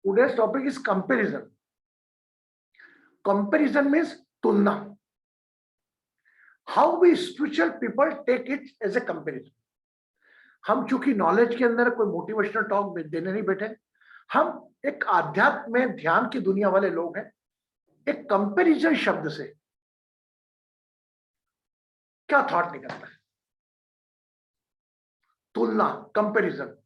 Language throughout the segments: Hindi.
Today's topic is comparison. Comparison means तुलना. How we spiritual people take it as a comparison. हम चूंकि नॉलेज के अंदर कोई मोटिवेशनल टॉक देने नहीं बैठे, हम एक आध्यात्म में ध्यान की दुनिया वाले लोग हैं. एक कंपैरिजन शब्द से क्या थॉट निकलता है? तुलना, कंपैरिजन.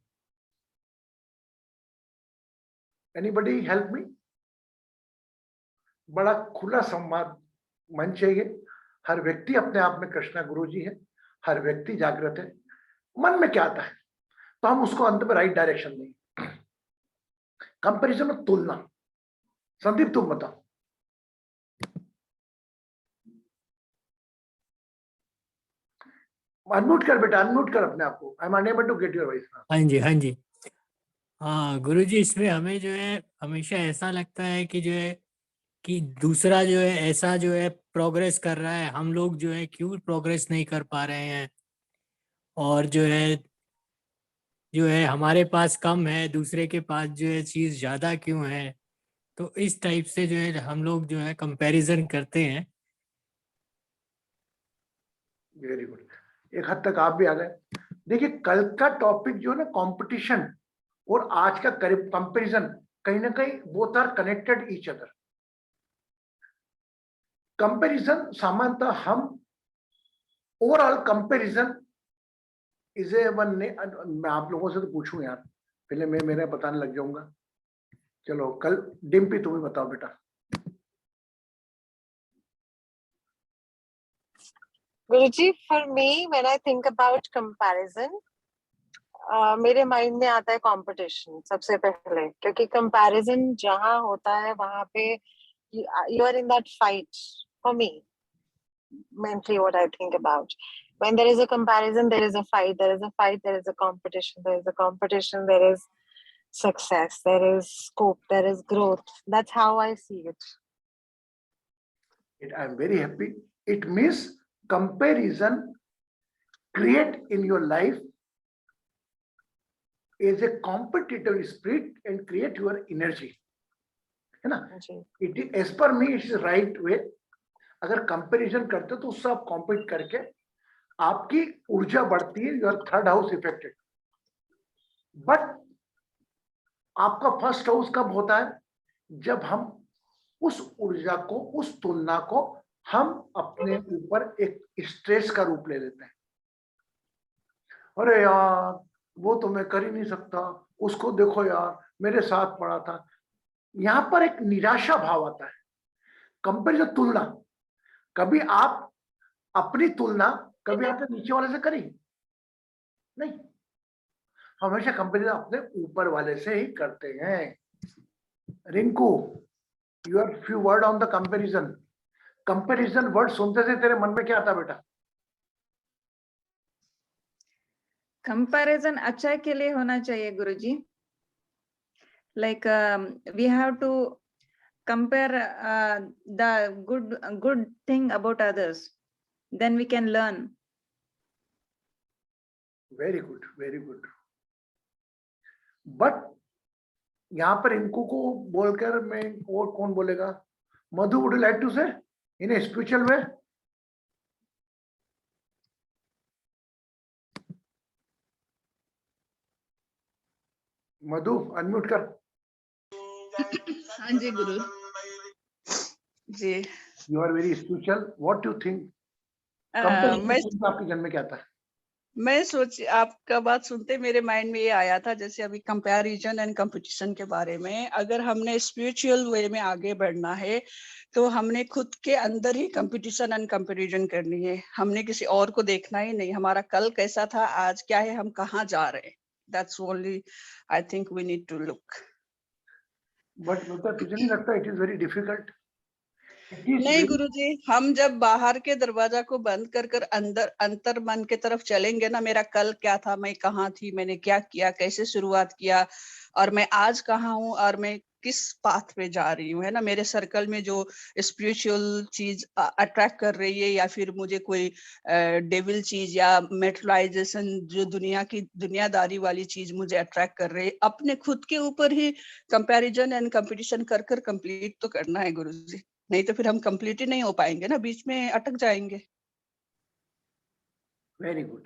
Anybody help me? बड़ा खुला संवाद मंच है ये. हर व्यक्ति अपने आप में कृष्णा गुरु जी है, हर व्यक्ति जागृत है. मन में क्या आता है तो हम उसको अंत में राइट डायरेक्शन देंगे. कंपैरिजन में तुलना. संदीप तुम बताओ. अनम्यूट कर बेटा, अनम्यूट कर अपने आप को. I am unable to get your voice. हाँ जी, हाँ जी. हाँ गुरुजी, इसमें हमें जो है हमेशा ऐसा लगता है कि जो है कि दूसरा जो है ऐसा जो है प्रोग्रेस कर रहा है, हम लोग जो है क्यों प्रोग्रेस नहीं कर पा रहे हैं, और जो है हमारे पास कम है, दूसरे के पास जो है चीज ज्यादा क्यों है. तो इस टाइप से जो है हम लोग जो है कंपैरिजन करते हैं. Very good. एक हद तक आप भी आ गए. देखिए कल का टॉपिक जो है ना कंपटीशन, और आज का कंपैरिजन, कहीं ना कहीं both are connected each other. Comparison सामान्यतः हम overall comparison is a one ने. मैं आप लोगों से तो पूछूं यार, पहले मैं मेरा बताने लग जाऊंगा. चलो कल डिम्पी तुम्हें बताओ बेटा. Guruji, for me, when I think about comparison, मेरे माइंड में आता है कंपटीशन सबसे पहले, क्योंकि कंपैरिजन जहां होता है वहां पे you are in that fight. For me, mentally, what I think about, when there is a comparison, there is a fight. There is a fight, there is a competition. There is a competition, there is success, there is scope, there is growth. That's how I see it. I am very happy. It means comparison create in your life is a competitive spirit and create your energy, है ना? It as per me it is right way. अगर कंपैरिजन करते हो तो उससे आप कॉम्पीट करके आपकी ऊर्जा बढ़ती है. Your third house affected. But आपका फर्स्ट हाउस कब होता है? जब हम उस ऊर्जा को, उस तुलना को हम अपने ऊपर एक स्ट्रेस का रूप ले लेते हैं. अरे यार वो तो मैं कर ही नहीं सकता, उसको देखो यार मेरे साथ पड़ा था. यहां पर एक निराशा भाव आता है. कंपैरिजन, तुलना. कभी आप अपनी तुलना कभी आपने नीचे वाले से करी नहीं. हमेशा कंपैरिजन अपने ऊपर वाले से ही करते हैं. Rinku, your few word on the comparison. Comparison word सुनते से तेरे मन में क्या आता बेटा? कंपैरिजन अच्छाई के लिए होना चाहिए गुरुजी. Like we have to compare the good thing about others, then we can learn. Very good, very good. But यहाँ पर इनको को बोलकर मैं, और कौन बोलेगा? मधु, would you like to say in a spiritual way? Madhu unmute कर. हाँ जी गुरु जी. You are very spiritual. What do you think? आपके जन्म में क्या था? मैं सोच, आपका बात सुनते मेरे माइंड में ये आया था, जैसे अभी कंपैरिजन एंड कंपटीशन के बारे में. अगर हमने स्पिरिचुअल वे में आगे बढ़ना है तो हमने खुद के अंदर ही कंपटीशन एंड कंपैरिजन करनी है. हमने किसी और को देखना ही नहीं. हमारा कल कैसा था, आज क्या है, हम कहाँ जा रहे हैं. That's only I think we need to look. But तुझे नहीं लगता it is very difficult? नहीं गुरुजी, हम जब बाहर के दरवाजा को बंद कर कर अंतर मन के तरफ चलेंगे ना, मेरा कल क्या था, मैं कहाँ थी, मैंने क्या किया, कैसे शुरुआत किया, और मैं आज कहाँ हूँ, और मैं किस पाथ पे जा रही हूँ, है ना। मेरे सर्कल में जो स्पिरिचुअल चीज अट्रैक्ट कर रही है, या फिर मुझे कोई डेविल चीज या मेटलाइजेशन जो दुनिया की दुनियादारी वाली चीज मुझे अट्रैक्ट कर रही है, अपने खुद के ऊपर ही कंपैरिजन एंड कंपटीशन कर कर कंप्लीट तो करना है गुरुजी, नहीं तो फिर हम कंप्लीट ही नहीं हो पाएंगे ना, बीच में अटक जाएंगे। Very good.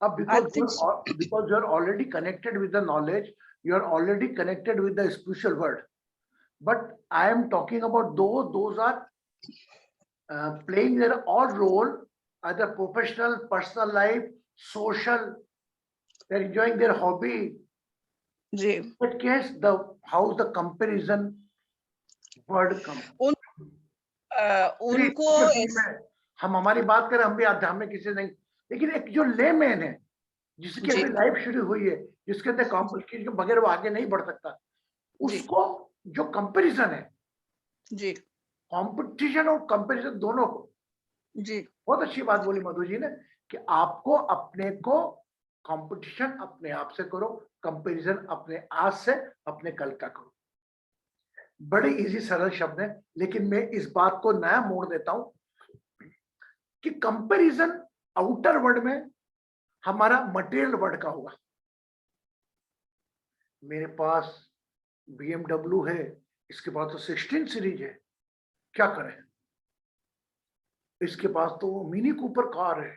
Up I think because you are already connected with the knowledge, you are already connected with the spiritual world. But I am talking about those are playing their all role, either professional, personal life, social. They're enjoying their hobby. Ji In that case, how the comparison word comes. उनको हम हमारी बात करें, हम भी आध्यात्मिक किसी नहीं, लेकिन एक जो लेमैन है जिसकी जी। अभी लाइफ शुरू हुई है, जिसके अंदर कॉम्पिटिशन के बगैर वो आगे नहीं बढ़ सकता, उसको जो कंपैरिजन है, जी कंपटीशन और कंपैरिजन दोनों को, जी बहुत अच्छी बात बोली मधु जी ने कि आपको अपने को कंपटीशन अपने आप से करो, कंपैरिजन अपने आज से अपने कल का करो। बड़े इजी सरल शब्द है, लेकिन मैं इस बात को नया मोड़ देता हूं कि कंपैरिजन आउटर वर्ल्ड में हमारा मटेरियल वर्ल्ड का होगा। मेरे पास BMW है, इसके पास तो 16 सीरीज है, क्या करें? इसके पास तो मिनी कूपर कार है,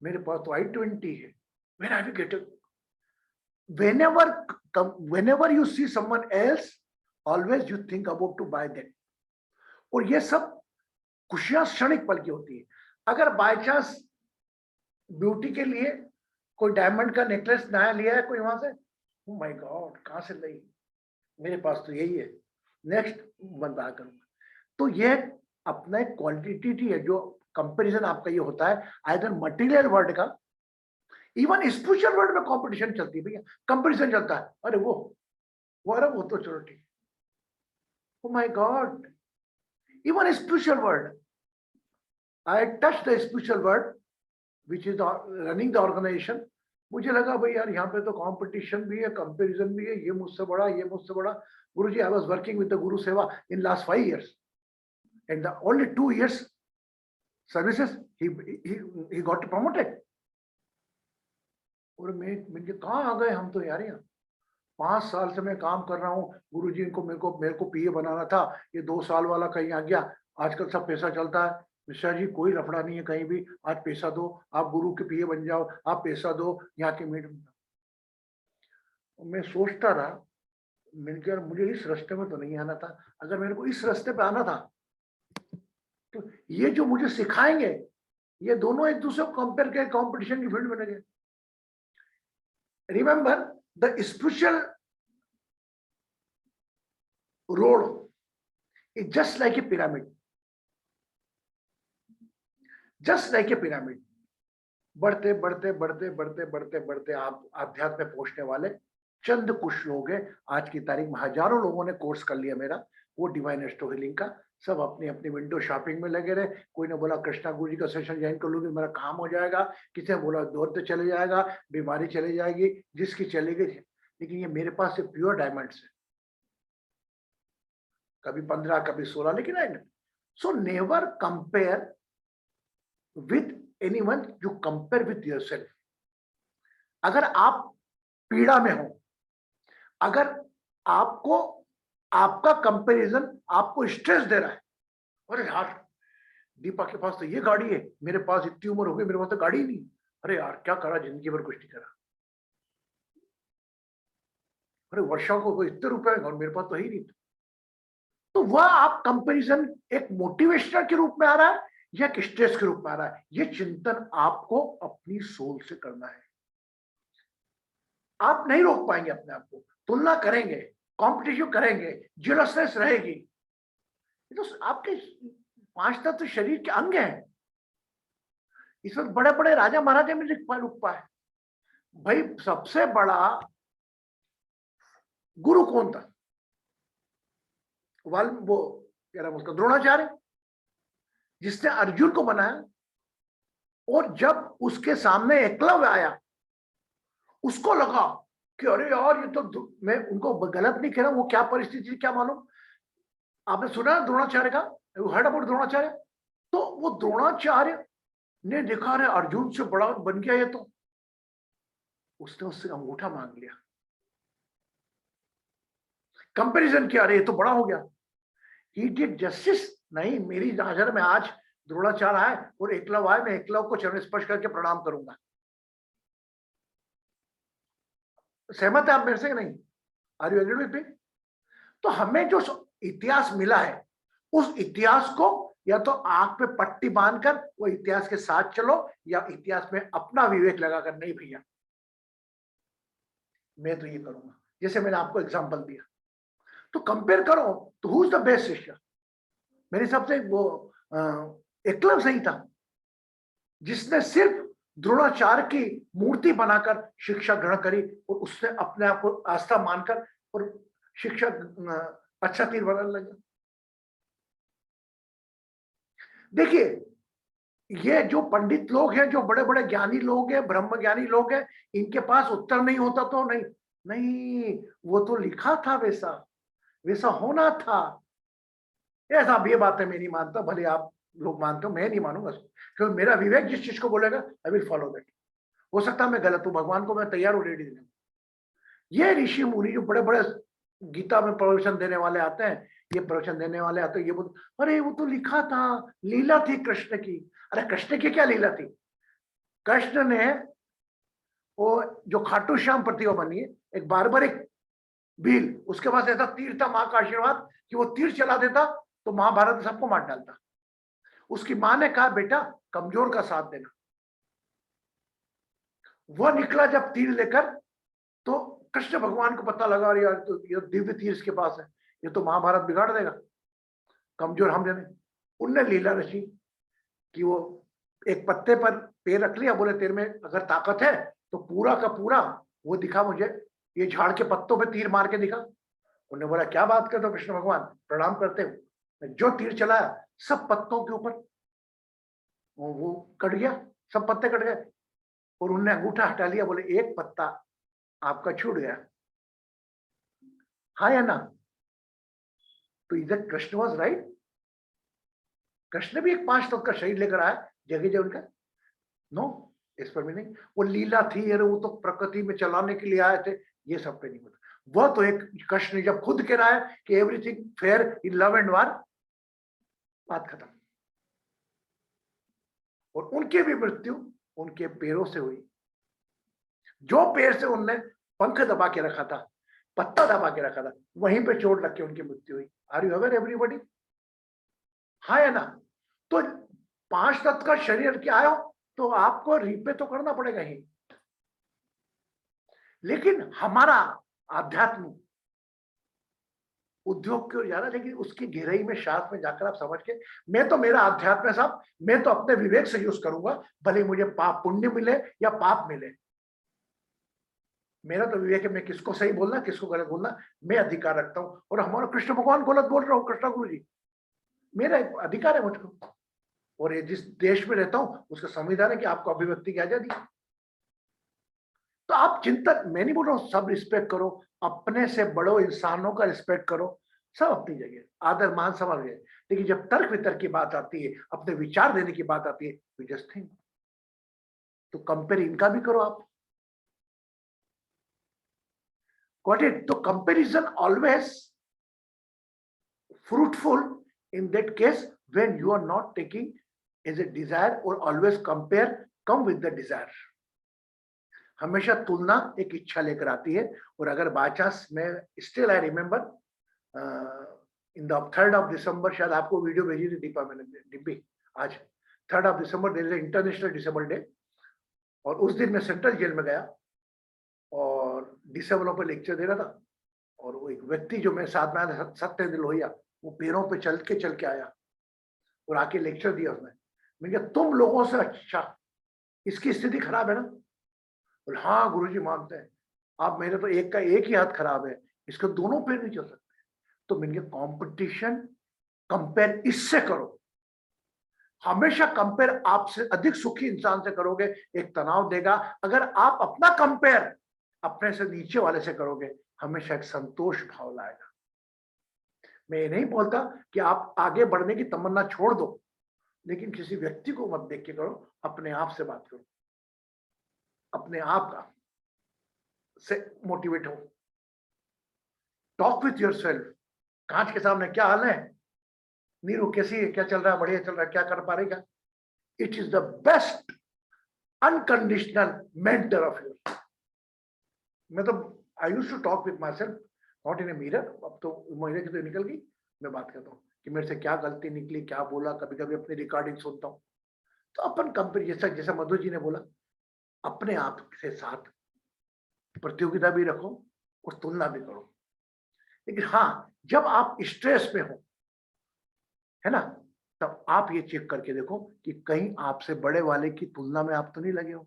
मेरे पास तो i20 है। When I will get it? Whenever you see someone else, always you think about to buy that. और ये सब खुशियां क्षणिक पल की होती है। अगर बाय चांस ब्यूटी के लिए कोई डायमंड का नेकलेस नया लिया है कोई वहां से, ओह माय गॉड कहां से लाई, मेरे पास तो यही है, नेक्स्ट बंदा करूंगा। तो ये अपना एक क्वांटिटी है जो कंपैरिजन आपका ये होता है, आइदर मटेरियल वर्ल्ड का, इवन स्पिरिचुअल वर्ल्ड में कंपटीशन चलती है भैया, कंपैरिजन चलता है। अरे अरे वो तो चलो ठीक, oh my God, even spiritual world, I touch the spiritual world which is running the organization. मुझे लगा भाई यार यहाँ पे तो कंपटीशन भी है, कंपैरिजन भी है, ये मुझसे बड़ा, ये मुझसे बड़ा। गुरुजी, I was working with the Guru Seva in last 5 years, and the only 2 years services he got promoted. और मैं कहाँ आ गए हम तो यार, यहाँ 5 साल से मैं काम कर रहा हूँ। गुरुजी इनको मेरे को पीए बनाना था, ये 2 साल वाला कहीं आ गया। आजकल सब पैसा चलता है, मिश्रा जी कोई लफड़ा नहीं है कहीं भी, आज पैसा दो, आप गुरु के पीए बन जाओ, आप पैसा दो, यहाँ के मीट। मैं सोचता रहा, मैंने कहा मुझे इस रास्ते में तो नहीं आना था, अगर मेरे को इस रास्ते पे आना था तो ये जो मुझे सिखाएंगे, ये दोनों एक दूसरे को कंपेयर करके कंपटीशन की फील्ड में लगे। Remember the spiritual road is just like a pyramid, just like a pyramid. बढ़ते बढ़ते बढ़ते बढ़ते बढ़ते बढ़ते आप आध्यात्म में पहुंचने वाले चंद कुछ लोग हैं। आज की तारीख में हजारों लोगों ने कोर्स कर लिया मेरा, वो डिवाइन एस्ट्रो हीलिंग का, सब अपनी अपनी विंडो शॉपिंग में लगे रहे। कोई ने बोला कृष्णा गुरु जी का सेशन ज्वाइन कर लूंगी मेरा काम हो जाएगा, किसी ने बोला दौड़ चले जाएगा, बीमारी चली जाएगी, जिसकी चली गई। लेकिन ये मेरे पास से प्योर डायमंड्स है, कभी 15 कभी 16, लेकिन I so never compare with anyone, you compare with yourself. अगर आप पीड़ा में हो, अगर आपको आपका कंपैरिजन आपको स्ट्रेस दे रहा है, अरे यार दीपा के पास तो ये गाड़ी है, मेरे पास इतनी उम्र हो गई मेरे पास तो गाड़ी नहीं, अरे यार क्या करा जिंदगी भर कुछ नहीं करा, अरे वर्षा को इतने रुपए और मेरे पास तो ही नहीं। तो वह आप कंपैरिजन एक मोटिवेशनल के रूप में आ रहा है या एक स्ट्रेस के रूप में आ रहा है, ये चिंतन आपको अपनी सोल से करना है। आप नहीं रोक पाएंगे अपने आप को, तुलना करेंगे, कॉम्पिटिशन करेंगे, जेलसनेस रहेगी। ये तो आपके 5 तत्व शरीर के अंग हैं। इस वक्त बड़े बड़े राजा महाराजा में रुक पाए भाई। सबसे बड़ा गुरु कौन था? वो कह रहा उसका द्रोणाचार्य, जिसने अर्जुन को बनाया। और जब उसके सामने एकलव्य आया, उसको लगा कि अरे यार ये तो मैं उनको गलत नहीं कह रहा, वो क्या परिस्थिति थी क्या मालूम। आपने सुना द्रोणाचार्य का, हर्ड अबाउट द्रोणाचार्य? तो वो द्रोणाचार्य ने देखा रहे अर्जुन से बड़ा बन गया ये, तो उसने उससे अंगूठा मांग लिया, कंपैरिजन किया, अरे ये तो बड़ा हो गया। ही डिड जस्टिस नहीं, मेरी नजर में आज द्रोणाचार्य आए और एकलव आए, मैं एकलव को चरण स्पर्श करके प्रणाम करूंगा। सहमत है आप मेरे से कि नहीं? Are you agree with me? तो हमें जो इतिहास मिला है, उस इतिहास को या तो आंख पे पट्टी बांधकर वो इतिहास के साथ चलो, या इतिहास में अपना विवेक लगाकर, नहीं भैया मैं तो ये करूंगा, जैसे मैंने आपको एग्जांपल दिया। तो कंपेयर करो तो हु इज द बेस्ट शिष्य? मेरे हिसाब से वो एकलव्य सही था, जिसने सिर्फ द्रोणाचार्य की मूर्ति बनाकर शिक्षा ग्रहण करी और उसने अपने आप को आस्था मानकर और शिक्षा अच्छा तीर बनाने लगा। देखिए, ये जो पंडित लोग हैं, जो बड़े बड़े ज्ञानी लोग हैं, ब्रह्म ज्ञानी लोग हैं, इनके पास उत्तर नहीं होता तो नहीं नहीं, वो तो लिखा था, वैसा वैसा होना था। ऐसा ये बातें मैं नहीं मानता, भले आप लोग मानते हो, मैं नहीं मानूंगा, क्योंकि मेरा विवेक जिस चीज को बोलेगा आई विल फॉलो दैट। हो सकता है मैं गलत हूं, भगवान को मैं तैयार हूं, रेडी देने। ये ऋषि मुनि जो बड़े बड़े गीता में प्रवचन देने वाले आते हैं, ये प्रवचन देने वाले आते हैं, ये बोलते अरे वो तो लिखा था, लीला थी कृष्ण की। अरे कृष्ण की क्या लीला थी? कृष्ण ने वो जो खाटू श्याम प्रतिभा बनी है, एक बारबरिक भील, उसके पास ऐसा तीर था, मां का आशीर्वाद कि वो तीर चला देता तो महाभारत में सबको मार डालता। उसकी मां ने कहा बेटा कमजोर का साथ देना। वह निकला जब तीर लेकर, तो कृष्ण भगवान को पता लगा यार तो ये दिव्य तीर इसके पास है, ये तो महाभारत बिगाड़ देगा, कमजोर हम जाने। उनने लीला रची कि वो एक पत्ते पर पैर रख लिया, बोले तेरे में अगर ताकत है तो पूरा का पूरा वो दिखा मुझे, ये झाड़ के पत्तों पे तीर मार के दिखा। उन्होंने बोला क्या बात करते हो कृष्ण भगवान, प्रणाम करते हो। जो तीर चलाया सब पत्तों के ऊपर वो कट गया, सब पत्ते कट गए, और उनने अंगूठा हटा लिया, बोले एक पत्ता आपका छूट गया। हाँ या ना? तो इधर कृष्ण वाज राइट? कृष्ण भी एक 5 तत्व का शरीर लेकर आया जगह जगह उनका? नो, इस पर भी नहीं। वो लीला थी, अरे वो तो प्रकृति में चलाने के लिए आए थे, ये सब पे नहीं होता। वह तो एक कृष्ण जब खुद कह रहा है कि everything fair in love and वार, बात खत्म। और उनकी भी मृत्यु उनके पैरों से हुई, जो पैर से उनने पंख दबा के रखा था, पत्ता दबा के रखा था, वहीं पे चोट लग के उनकी मृत्यु हुई। Are you aware everybody? हाँ या ना? तो 5 तत्व का शरीर के आए हो तो आपको रिपे तो करना पड़ेगा ही, लेकिन हमारा अध्यात्म उद्योग की ओर जा रहा है, लेकिन उसकी गहराई में शास्त्र में जाकर आप समझ के, मैं तो मेरा अध्यात्म है साहब, मैं तो अपने विवेक से यूज करूंगा, भले मुझे पाप पुण्य मिले या पाप मिले। मेरा तो विवेक है, मैं किसको सही बोलना किसको गलत बोलना मैं अधिकार रखता हूं। और हमारा कृष्ण भगवान गलत बोल रहा हूँ, कृष्णा गुरु जी, मेरा अधिकार है मुझको। और ये जिस देश में रहता हूं उसका संविधान है कि आपको अभिव्यक्ति की आजादी। तो आप चिंतन, मैं नहीं बोल रहा हूं सब रिस्पेक्ट करो, अपने से बड़ो इंसानों का रिस्पेक्ट करो, सब अपनी जगह आदर मान समझ गए, लेकिन जब तर्क वितर्क की बात आती है, अपने विचार देने की बात आती है, वी जस्ट थिंक। तो कंपेयर इनका भी करो आप। Got it? तो comparison always fruitful in that case when you are not taking as a desire, or always compare come with the desire। हमेशा तुलना एक इच्छा लेकर आती है। और अगर बाय चांस, मैं still I remember in the 3rd of December, शायद आपको वीडियो भेजी थी दीपा मैंने, डिब्बी, आज 3rd of December there is international disable day, और उस दिन मैं सेंट्रल जेल में गया और डिसेबलों पर लेक्चर दे रहा था। और वो एक व्यक्ति जो मैं साथ में आया, सत्येंद्र लोहिया, वो पैरों पे चल के आया और आके लेक्चर दिया उसने। मैंने कहा तुम लोगों से अच्छा इसकी स्थिति खराब है ना? बोले हाँ गुरुजी मानते हैं आप, मेरे तो एक का एक ही हाथ खराब है, इसके दोनों पैर नहीं चल सकते। तो मैंने कहा कंपटीशन कंपेयर इससे करो, हमेशा कंपेयर आपसे अधिक सुखी इंसान से करोगे, एक तनाव देगा। अगर आप अपना कंपेयर अपने से नीचे वाले से करोगे, हमेशा एक संतोष भाव लाएगा। मैं ये नहीं बोलता कि आप आगे बढ़ने की तमन्ना छोड़ दो, लेकिन किसी व्यक्ति को मत देख के करो, अपने आप से बात करो, अपने आप का से मोटिवेट हो, टॉक विथ योरसेल्फ। कांच के सामने, क्या हाल है नीरू, कैसी है, क्या चल रहा है, बढ़िया चल रहा है, क्या कर पा रही क्या? It is the best unconditional mentor of your. मैं तो I used to talk with myself, not in a mirror. अब तो मिरर की तो निकल गई, मैं बात करता हूँ कि मेरे से क्या गलती निकली, क्या बोला। कभी कभी अपनी रिकॉर्डिंग सुनता हूँ, तो अपन कंपेयर, जैसा मधु जी ने बोला, अपने आप के साथ प्रतियोगिता भी रखो और तुलना भी करो। लेकिन हाँ, जब आप स्ट्रेस में हो, है ना, तब आप ये चेक करके देखो कि कहीं आपसे बड़े वाले की तुलना में आप तो नहीं लगे हो।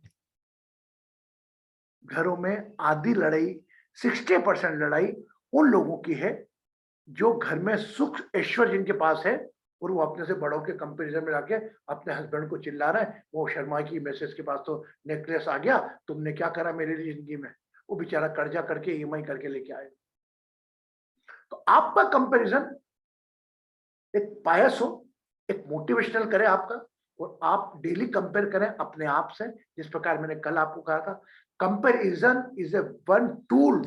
घरों में आधी लड़ाई, 60% लड़ाई उन लोगों की है जो घर में सुख ऐश्वर्य जिनके पास है, और वो अपने से बड़ों के कंपैरिजन में जाके अपने हस्बैंड को चिल्ला रहा है, वो शर्मा की मैसेज के पास तो नेकलेस आ गया, तुमने क्या करा मेरे लिए जिंदगी में। वो बेचारा कर्जा करके ईएमआई करके लेके आए। तो आपका कंपैरिजन एक पायस हो, एक मोटिवेशनल करे आपका, और आप डेली कंपेयर करें अपने आप से। जिस प्रकार मैंने कल आपको कहा था, comparison is a one tool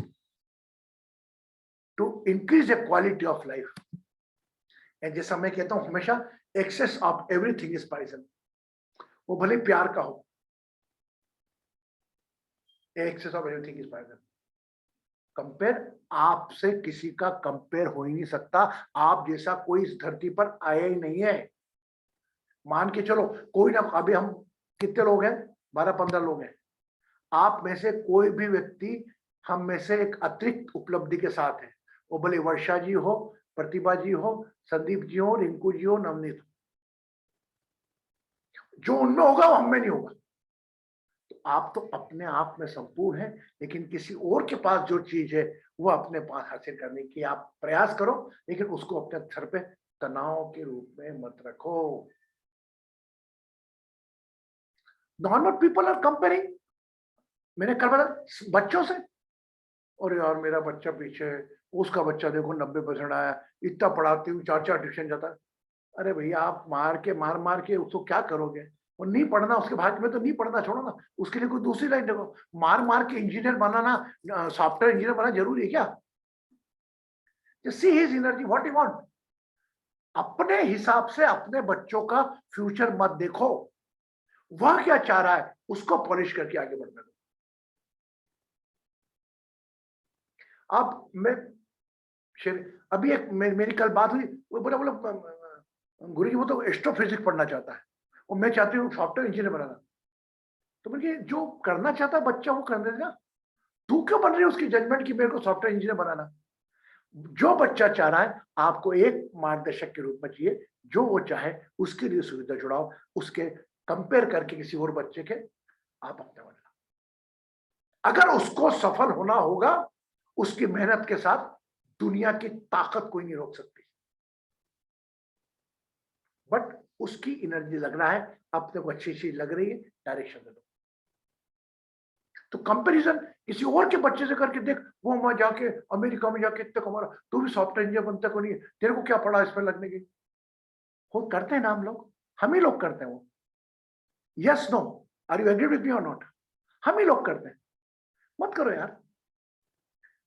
to increase the quality of life. And जैसा मैं कहता हूं हमेशा, excess of everything is poison. वो भले प्यार का हो, excess of everything is poison. Compare, आपसे किसी का कंपेयर हो ही नहीं सकता। आप जैसा कोई इस धरती पर आया ही नहीं है। मान के चलो कोई ना, अभी हम कितने लोग हैं, 12-15 लोग हैं, आप में से कोई भी व्यक्ति हम में से एक अतिरिक्त उपलब्धि के साथ है। वो भले वर्षा जी हो, प्रतिभा जी हो, संदीप जी हो, रिंकू जी हो, नवनीत हो। जो उनमें होगा वो हम में नहीं होगा। तो आप तो अपने आप में संपूर्ण है, लेकिन किसी और के पास जो चीज है वो अपने पास हासिल करने की आप प्रयास करो, लेकिन उसको अपने सर पे तनाव के रूप में मत रखो। नॉर्मल पीपल आर कंपेयरिंग, मैंने कल बोला बच्चों से, और यार मेरा बच्चा पीछे है, उसका बच्चा देखो 90% आया, इतना पढ़ाती हूँ, 4-4 ट्यूशन जाता है। अरे भैया, आप मार के उसको क्या करोगे? और नहीं पढ़ना उसके भाग्य में, तो नहीं पढ़ना छोड़ो ना, उसके लिए कोई दूसरी लाइन देखो। मार के इंजीनियर बनाना, सॉफ्टवेयर इंजीनियर बनाना जरूरी है क्या? See his energy, what he want. अपने हिसाब से अपने बच्चों का फ्यूचर मत देखो, वह क्या चाह रहा है उसको पॉलिश करके आगे बढ़ना दो। अब मैं अभी एक मेरी कल बात हुई, वो बोला गुरु जी वो तो एस्ट्रोफिजिक्स पढ़ना चाहता है और मैं चाहती हूँ सॉफ्टवेयर इंजीनियर बनाना। तो मुझे जो करना चाहता है बच्चा वो करने देना, तू क्यों बन रही है उसकी जजमेंट की मेरे को सॉफ्टवेयर इंजीनियर बनाना। जो बच्चा चाह रहा है आपको एक मार्गदर्शक के रूप में चाहिए, जो वो चाहे उसके लिए सुविधा जुड़ाओ, उसके कंपेयर करके किसी और बच्चे के आप अपने बनना। अगर उसको सफल होना होगा, उसकी मेहनत के साथ दुनिया की ताकत कोई नहीं रोक सकती। बट उसकी एनर्जी लग रहा है, अपने को अच्छी चीज लग रही है, डायरेक्शन दे दो। तो कंपैरिजन किसी और के बच्चे से करके देख, वो वहां जाके अमेरिका में जाके इतना कमा रहा, तू भी सॉफ्टवेयर इंजीनियर बनता को नहीं है, तेरे को क्या पड़ा इसमें लगने की? वो करते हैं ना हम लोग, हम ही लोग करते हैं वो। Yes no, are you agree with me और नॉट? हम ही लोग करते हैं। मत करो यार।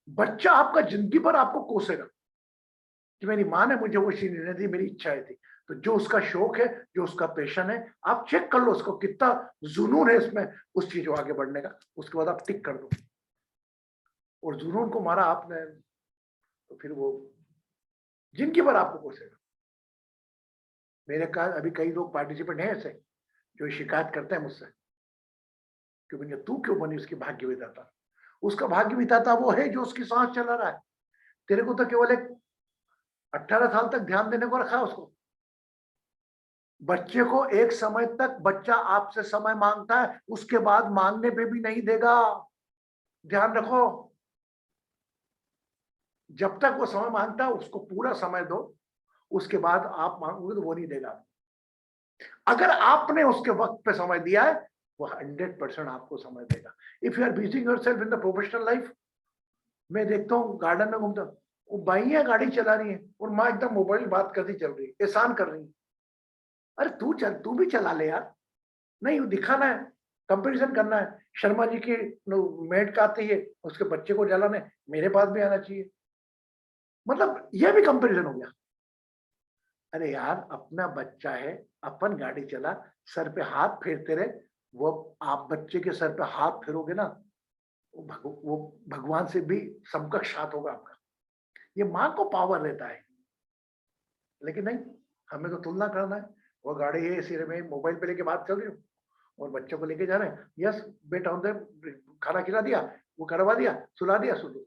बच्चा आपका जिंदगी भर आपको कोसेगा कि मेरी माँ ने मुझे वो चीज नहीं दी, मेरी इच्छा थी। तो जो उसका शौक है, जो उसका पैशन है, आप चेक कर लो उसको कितना जुनून है इसमें उस चीज को आगे बढ़ने का। उसके बाद आप टिक कर दो, और जुनून को मारा आपने तो फिर वो जिंदगी भर आपको कोसेगा। मेरे का अभी कई लोग पार्टिसिपेंट हैं ऐसे जो शिकायत करते हैं मुझसे कि भैया तू क्यों बनी उसकी भाग्य विधाता। उसका भाग्य विधाता वो है जो उसकी सांस चला रहा है। तेरे को तो केवल एक 18 साल तक ध्यान देने को रखा है उसको। बच्चे को एक समय तक बच्चा आपसे समय मांगता है, उसके बाद मांगने पे भी नहीं देगा। ध्यान रखो, जब तक वो समय मांगता है उसको पूरा समय दो, उसके बाद आप मांगोगे तो वो नहीं देगा। अगर आपने उसके वक्त पे समय दिया है वो 100% आपको समय देगा। If you are busy yourself in the professional life, मैं देखता हूँ गार्डन में घूमता हूँ, वो बाइयां गाड़ी चला रही है और माँ एकदम मोबाइल बात करती चल रही है, एहसान कर रही है। अरे तू चल, तू भी चला ले यार। नहीं, वो दिखाना है, कंपैरिजन करना है। शर्मा जी की मेड का आती है, उसके बच्चे को जलाने, मेरे पास भी आना चाहिए, मतलब ये भी कंपैरिजन हो गया। अरे यार, अपना बच्चा है, अपन गाड़ी चला, सर पे हाथ फेरते रहे। वो आप बच्चे के सर पे हाथ फेरोगे ना, वो भगवान से भी समकक्ष हाथ होगा आपका। ये माँ को पावर रहता है, लेकिन नहीं, हमें तो तुलना करना है। वो गाड़ी है, सिर में मोबाइल पे लेके बात चल रही हूँ और बच्चों को लेके जा रहे हैं, यस बेटा उधर खाना खिला दिया, वो करवा दिया, सुला दिया, सुन लो।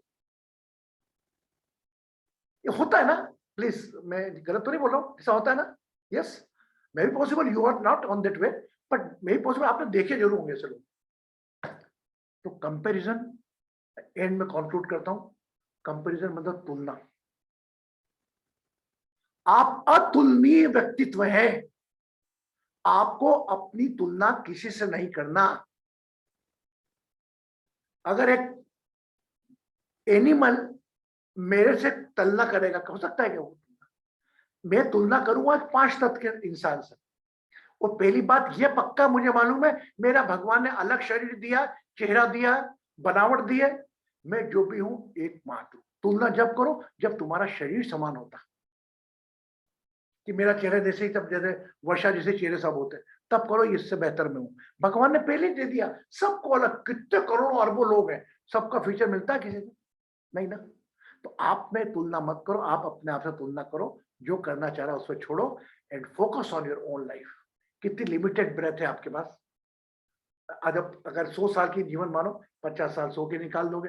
ये होता है ना, प्लीज, मैं गलत तो नहीं बोल रहा हूँ, ऐसा होता है ना। Yes, may be possible you are not on that way, but may be possible आपने देखे जरूर होंगे ऐसे लोग। तो कंपैरिजन, एंड में कंक्लूड करता हूं, कंपैरिजन मतलब तुलना। आप अतुलनीय व्यक्तित्व है, आपको अपनी तुलना किसी से नहीं करना। अगर एक एनिमल मेरे से तुलना करेगा, हो सकता है कि वो मैं तुलना करूंगा 5 तत्व के इंसान से, और पहली बात ये पक्का मुझे मालूम है, मेरा भगवान ने अलग शरीर दिया, चेहरा दिया, बनावट दी है, मैं जो भी हूं एकमात्र। तुलना जब करो जब तुम्हारा शरीर समान होता, कि मेरा चेहरा जैसे ही, तब जैसे वर्षा जैसे चेहरे सब होते, तब करो इससे बेहतर मैं हूं। भगवान ने पहले दे दिया सबको अलग, कितने करोड़ों अरबों लोग हैं, सबका फीचर मिलता है किसी को नहीं ना। तो आप में तुलना मत करो, आप अपने आप से तुलना करो, जो करना चाह रहा है उसको छोड़ो and focus on your own life. कितनी लिमिटेड ब्रेथ है आपके पास। अगर 100 साल की जीवन मानो, 50 साल सो के निकाल दोगे,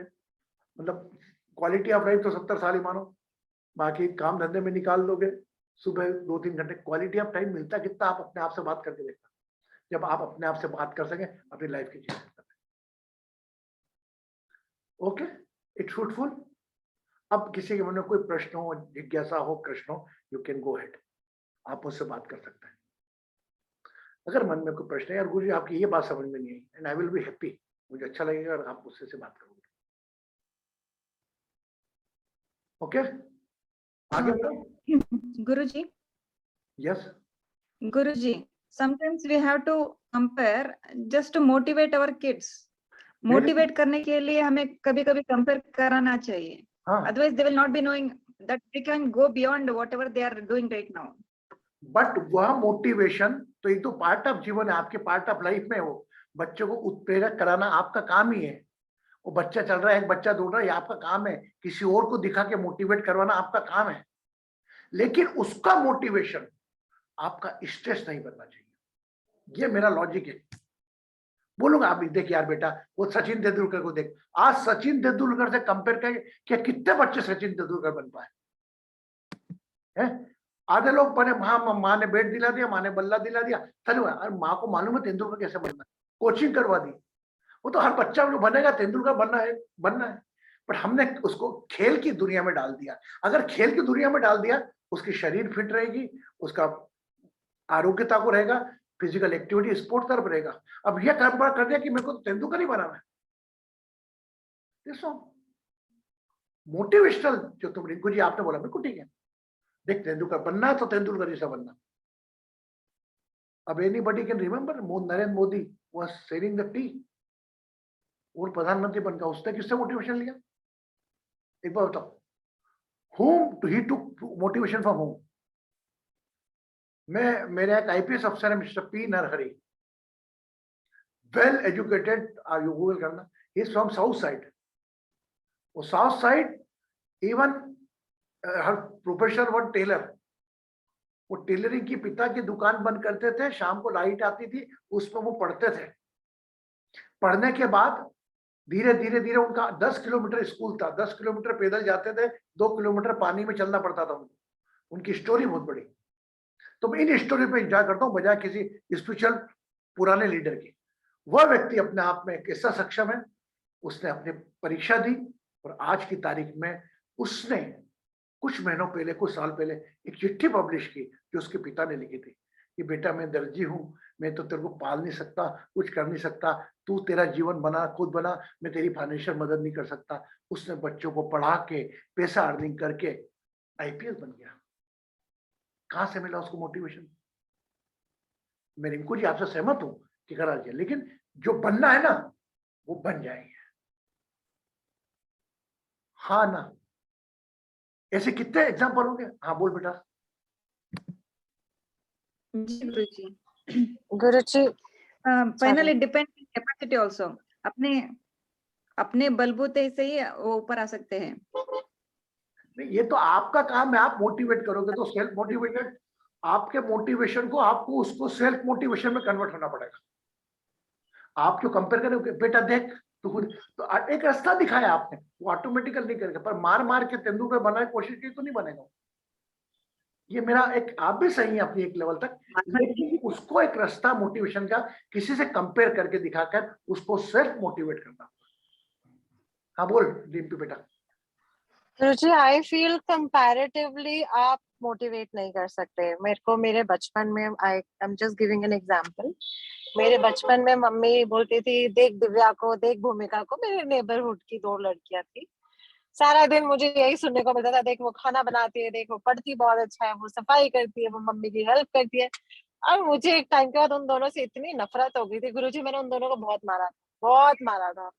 मतलब क्वालिटी ऑफ लाइफ तो 70 साल ही मानो, बाकी काम धंधे में निकाल दोगे। सुबह 2-3 घंटे क्वालिटी ऑफ टाइम मिलता कितना, आप अपने आप से बात करके देखना। जब आप अपने आप से बात कर सके, अपनी लाइफ की चीज कर। Okay, it's fruitful. अब किसी के मन में कोई प्रश्न हो, जिज्ञासा हो, प्रश्न हो, यू कैन गो हेड, आप मुझसे बात कर सकते हैं। अगर मन में कोई प्रश्न है, यार गुरुजी आपकी ये बात समझ में नहीं आई, and I will be happy, मुझे अच्छा लगेगा अगर आप मुझसे से बात करोगे। ओके, आगे बढ़ो। Guruji, yes, Guruji, sometimes we have to compare just to motivate our kids. Motivate करने के लिए हमें कभी कभी कंपेयर कराना चाहिए, हाँ, otherwise they will not be knowing that they can go beyond whatever they are doing right now. But वह मोटिवेशन तो एक तो पार्ट ऑफ जीवन है आपके, पार्ट ऑफ लाइफ में। वो बच्चों को उत्प्रेरक कराना आपका काम ही है। वो बच्चा चल रहा है, एक बच्चा दौड़ रहा है, ये आपका काम है। किसी और को दिखा के मोटिवेट करवाना आपका काम है, लेकिन उसका मोटिवेशन आपका स्ट्रेस नहीं बनना चाहिए। ये मेरा लॉजिक है। बोलूंगा आप देख यार बेटा, वो सचिन तेंदुलकर को देख, आज सचिन तेंदुलकर से कंपेयर करके क्या कितने बच्चे सचिन तेंदुलकर बन पाए हैं? आधे लोग बने, माँ ने बैट दिला दिया, माँ ने बल्ला दिला दिया, चलो यार, माँ को मालूम है तेंदुलकर कैसे बनना है, कोचिंग करवा दी। वो तो हर बच्चा जो बनेगा तेंदुलकर बनना है, बट हमने उसको खेल की दुनिया में डाल दिया। अगर खेल की दुनिया में डाल दिया, उसकी शरीर फिट रहेगी, उसका आरोग्यता को रहेगा, फिजिकल एक्टिविटी स्पोर्ट तरफ रहेगा। अब यह कंपेयर कर दिया कि मेरे को तो तेंदुलकर ही बनाना है, मोटिवेशनल जो तुम रिंकू जी आपने बोला बिल्कुल ठीक है। देख, तेंदुलकर बनना है तो तेंदुलकर जैसा बनना। अब anybody can remember Narendra Modi was selling the T और प्रधानमंत्री बन गया, उसने किससे मोटिवेशन लिया? एक बार बताओ, whom he took motivation from whom? मेरा एक आईपीएस अफसर है, mister P Narahari, well educated, you Google करना, he is from south side. वो south side, even her professor one tailor, वो टेलरिंग की पिता की दुकान बंद करते थे, शाम को लाइट आती थी, उसमें वो पढ़ते थे। पढ़ने के बाद धीरे धीरे धीरे उनका 10 किलोमीटर स्कूल था, 10 किलोमीटर पैदल जाते थे, 2 किलोमीटर पानी में चलना पड़ता था उनको। उनकी स्टोरी बहुत बड़ी, तो मैं इन स्टोरी पे एंजॉय करता हूँ बजाय किसी स्पिरिचुअल पुराने लीडर की। वह व्यक्ति अपने आप में कैसा सक्षम है, उसने अपनी परीक्षा दी और आज की तारीख में उसने कुछ महीनों पहले, कुछ साल पहले एक चिट्ठी पब्लिश की जो उसके पिता ने लिखी थी कि बेटा मैं दर्जी हूँ, मैं तो तेरे को पाल नहीं सकता, कुछ कर नहीं सकता, तू तेरा जीवन बना, खुद बना, मैं तेरी फाइनेंशियल मदद नहीं कर सकता। उसने बच्चों को पढ़ा के पैसा अर्निंग करके आईपीएस बन गया। कहाँ से मिला उसको मोटिवेशन? मैं रिंकू जी आपसे सहमत हूं कि करा दिया, लेकिन जो बनना है ना वो बन जाएंगे। हाँ ना, ऐसे कितने एग्जाम्पल होंगे? हाँ बोल बेटा। जी गुरुजी। गुरुजी, फाइनली डिपेंड कैपेसिटी ऑल्सो, अपने अपने बलबूते से ही वो ऊपर आ सकते हैं। नहीं, ये तो आपका काम है, आप मोटिवेट करोगे तो सेल्फ मोटिवेटेड, आपके मोटिवेशन को आपको उसको सेल्फ मोटिवेशन में कन्वर्ट होना पड़ेगा। आप जो कंपेयर करोगे, बेटा देख तो खुद, तो एक रास्ता दिखाया आपने, वो ऑटोमेटिकल नहीं करेगा, पर मार मार के तेंदुलकर बनाने की कोशिश की तो नहीं बनेगा। ये मेरा एक, आप भी सही है अपनी एक लेवल तक, लेकिन उसको एक रास्ता मोटिवेशन का किसी से कंपेयर करके दिखाकर उसको सेल्फ मोटिवेट करना। हाँ बोल डिम्पी बेटा। गुरुजी, आई फील कंपैरेटिवली आप मोटिवेट नहीं कर सकते। मेरे को मेरे बचपन में, I am just giving an example, मेरे बचपन में मम्मी बोलती थी देख दिव्या को, देख भूमिका को, मेरे नेबरहुड की 2 लड़कियां थी, सारा दिन मुझे यही सुनने को मिलता था, देख वो खाना बनाती है, देख वो पढ़ती बहुत अच्छा है, वो सफाई करती है, वो मम्मी की हेल्प करती है। और मुझे एक टाइम के बाद उन दोनों से इतनी नफरत हो गई थी गुरुजी, मैंने उन दोनों को बहुत मारा था,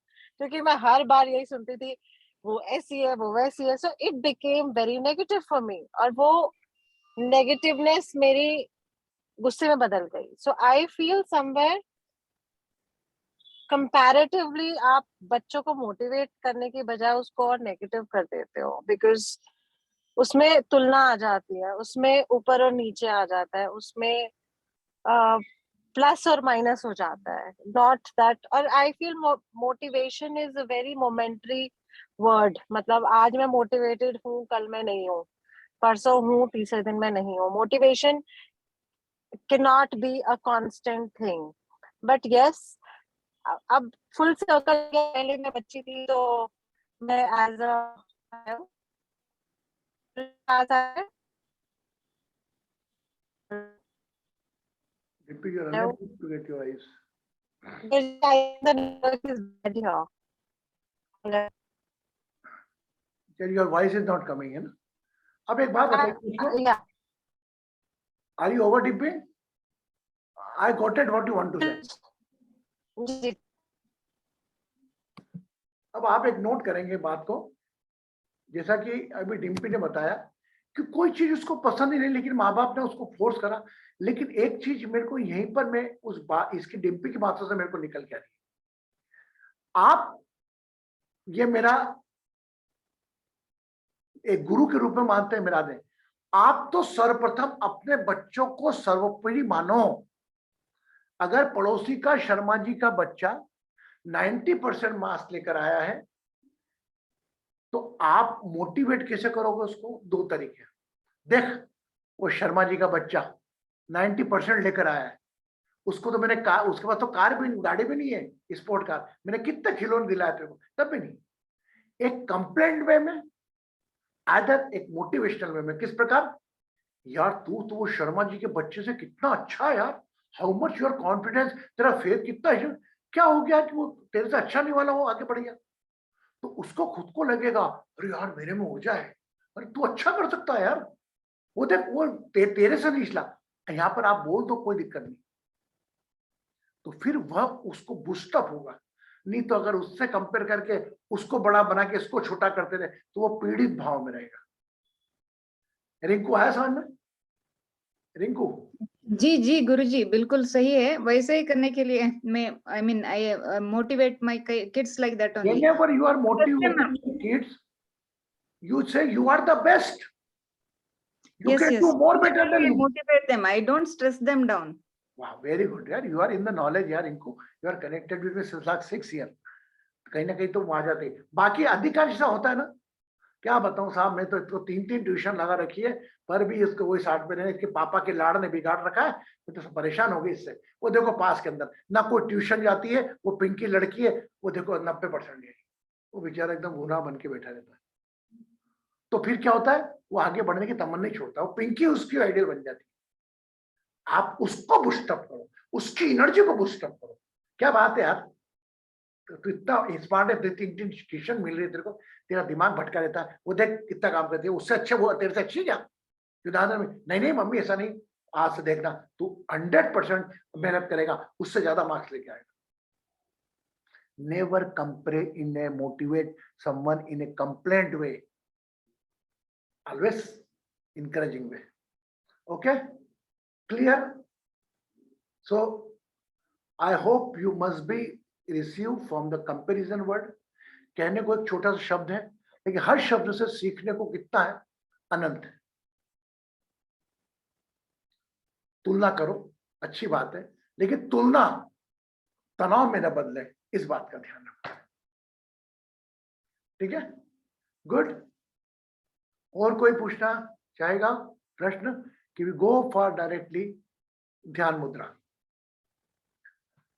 क्योंकि मैं हर बार यही सुनती थी वो ऐसी है, वो वैसी है। So it became very negative for me, और वो नेगेटिवनेस मेरी गुस्से में बदल गई। सो आई फील समवेयर कंपैरेटिवली आप बच्चों को मोटिवेट करने की बजाय उसको और नेगेटिव कर देते हो, बिकॉज उसमें तुलना आ जाती है, उसमें ऊपर और नीचे आ जाता है, उसमें प्लस और माइनस हो जाता है, नॉट दैट। और I feel motivation is a very momentary word, मतलब आज मैं मोटिवेटेड हूँ, कल मैं नहीं हूँ, परसों हूँ, तीसरे दिन मैं नहीं हूँ। Motivation cannot be a constant thing, but yes, अब फुल सर्कल, पहले मैं बच्ची थी तो मैं as Dimpi you are unable to get your eyes. Your voice is not coming, है ना? अब एक बात बताइए, are you over Dimpi? I got it what you want to say. अब आप एक नोट करेंगे बात को, जैसा कि अभी डिम्पी ने बताया कि कोई चीज उसको पसंद ही नहीं, लेकिन माँ बाप ने उसको फोर्स करा। लेकिन एक चीज मेरे को यहीं पर, मैं उस बात, इसकी डिम्पी की बातों से मेरे को निकल के आ रही है, आप ये मेरा एक गुरु के रूप में मानते हैं, मेरा दें, आप तो सर्वप्रथम अपने बच्चों को सर्वोपरि मानो। अगर पड़ोसी का, शर्मा जी का बच्चा 90% मार्क्स लेकर आया है, तो आप मोटिवेट कैसे करोगे उसको? 2 तरीके। देख, वो शर्मा जी का बच्चा 90% लेकर आया है, उसको तो मैंने कार, उसके पास तो कार भी नहीं, गाड़ी भी नहीं है, स्पोर्ट कार, मैंने कितने खिलौने दिलाए तेरे को, तब भी नहीं। एक कंप्लेंट वे में, आदत एक मोटिवेशनल वे में। किस प्रकार? यार तू तो वो शर्मा जी के बच्चे से कितना अच्छा है यार, हाउ मच योर कॉन्फिडेंस, तेरा फेथ कितना है, क्या हो गया कि वो तेरे से अच्छा नहीं वाला, वो आगे बढ़ गया, तो उसको खुद को लगेगा अरे यार मेरे में ऊर्जा है, अरे तू अच्छा कर सकता है यार, वो देख वो तेरे से निचला, यहाँ पर आप बोल दो कोई दिक्कत नहीं, तो फिर वह उसको बूस्टअप होगा। नहीं तो अगर उससे कंपेयर करके उसको बड़ा बना के इसको छोटा करते रहे, तो वो पीड़ित भाव में रहेगा। रिंकू आया समझ में? रिंकू जी जी गुरुजी, बिल्कुल सही है, वैसे ही करने के लिए मैं, I mean I motivate my kids like that only. whenever you are motivating your kids, you say you are the best, you Yes, can yes. do more better than I you. motivate them. I don't stress them down. Wow, very good यार, you are in the knowledge यार Rinku, you are connected with me since last 6 years, कहीं ना कहीं तो वहां जाते हैं। बाकी अधिकांश ऐसा होता है ना, क्या बताऊं साहब, मैं तो इसको 3-3 ट्यूशन लगा रखी है, पर भी इसको वही 60 पे रहने, इसके पापा के लाड़ ने बिगाड़ रखा है, मैं तो परेशान हो गई इससे। वो देखो पास के अंदर ना कोई ट्यूशन जाती है, वो पिंकी लड़की है, वो देखो 90% है, वो बेचारा एकदम गुनाह बन के बैठा रहता है। तो फिर क्या होता है, वो आगे बढ़ने की तमन्ना नहीं छोड़ता, वो पिंकी उसकी आइडियल बन जाती है। आप उसको बूस्टअप करो, उसकी एनर्जी को बूस्टअप करो। क्या बात है यार, तो इतना स्मार्ट है, ट्यूशन मिल रही है तेरे को, तेरा दिमाग भटका रहता है, वो देख कितना काम करती है, उससे अच्छे वो तेरे से अच्छी क्या दादा में। नहीं नहीं मम्मी ऐसा नहीं, आज से देखना तू 100% मेहनत करेगा, उससे ज्यादा मार्क्स लेके आएगा। Never compare in A motivate someone in A complaint way, always encouraging way. Okay, clear? So I hope you must be received from the comparison word. कहने को एक छोटा सा शब्द है, लेकिन हर शब्द से सीखने को कितना है, अनंत है। तुलना करो, अच्छी बात है, लेकिन तुलना तनाव में न बदले, इस बात का ध्यान रखो। ठीक है, गुड। और कोई पूछना चाहेगा प्रश्न कि वी गो फॉर डायरेक्टली ध्यान मुद्रा।